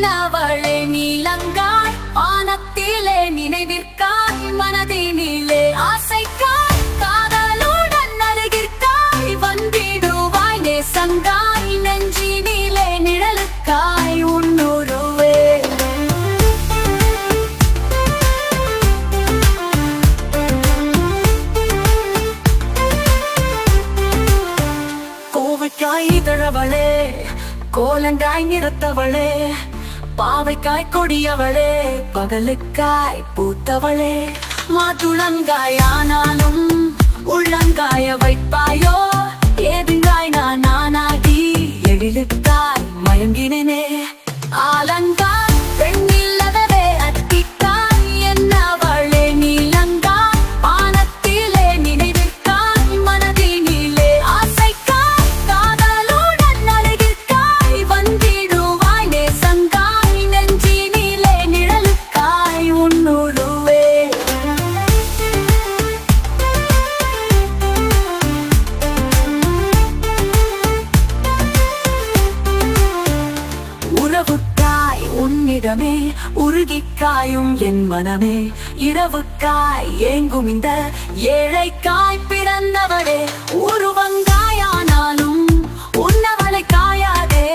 என்னவளே நீலங்காய் வானத்திலே நினைவிற்காய் மனதினிலே ஆசைக்காய் காதலுடன் அருகிற்காய் வந்திடுவாய் நேசங்காய் நெஞ்சினிலே நிழலுக்காய் உன்னுருவே கோவைக்காய் இதழவளே கோலங்காய் நிறத்தவளே பாவைக்காய் கொடியவளே பகலுக்காய் பூத்தவளே மாதுளங்காய் ஆனாலும் உள்ளங்காய வைப்பாயோ ஏதுங்காய் நான் நானாகி எழிலுக்காய் மயங்கினே ஆலங்காய் பெண்ணில்லதவே அத்திக்காய் என்னவளே நீலங்காய் வானத்திலே நினைவிற்காய் மனதினிலே ஆசைக்காய் காதலுடன் அருகிற்காய் வந்திடுவாய் நேசங்காய் நெஞ்சினிலே நிழலுக்காய் உன்னுருவே உறவுக்காய் உன்னிடமே உருகிக்காயும் என் மனமே இரவுக்காய் ஏங்கும் இந்த ஏழைக்காய் பிறந்தவளே உருவங்காயானாலும் உன்னவளை காயாதே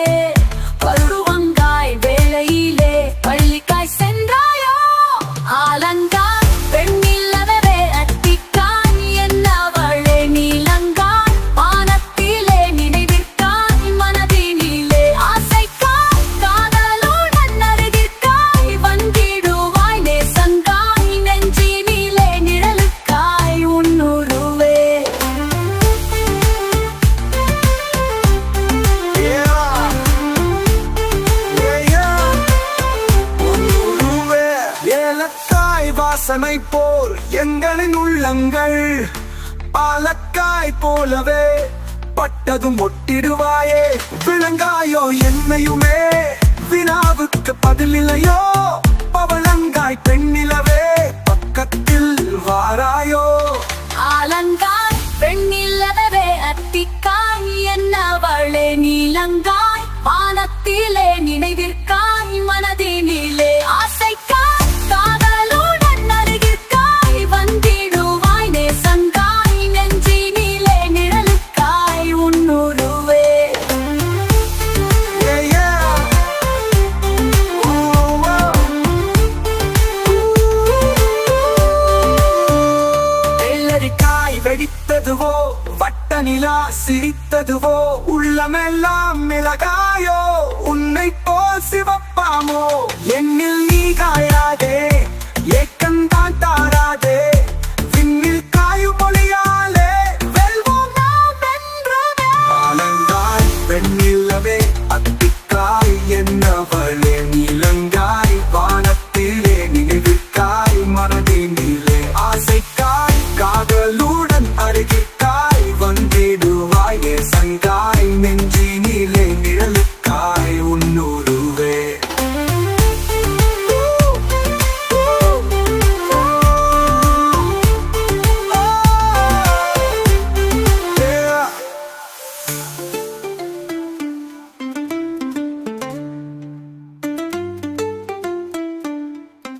பருவங்காய் வேளையிலே பள்ளிக்காய் சென்றாயோ ஆலங்காய் பெண்ணில்லவே அத்திக்காய் என்னவளே நீலங்காய் வானத்திலே நினைவிற்காய் மனதினிலே ஆசைக்காய் காதலுடன் அருகிற்காய் வந்திடுவாய் நேசங்காய் நெஞ்சினிலே நிழலுக்காய் உன்னுருவே ஏலக்காய் வாசனை போல் எங்களின் உள்ளங்கள் பாலக்காய் போலவே பட்டதும் ஒட்டிடுவாயே விளங்காயோ என்னையுமே வினாவுக்கு பதிலில்லையோ பவளங்காய் பெண்ணிலவே பக்கத்தில் வாராயோ ஆலங்காய் பெண்ணில்லவே அத்திக்காய் என்னவளே நீலங்காய் வானத்திலே நினைவிற்காய் மனதினிலே ஆசைக்காய் காதலுடன் அருகிற்காய் வந்திடுவாய் நேசங்காய் நெஞ்சினிலே நிழலுக்காய் உன்னுருவே வெள்ளரிக்காய் வெடித்ததுவோ வட்ட நிலா சிரித்ததுவோ உள்ளமெல்லாம் மிளகாயோ உன்னை போல் சிவப்பாமோ என்னில் நீ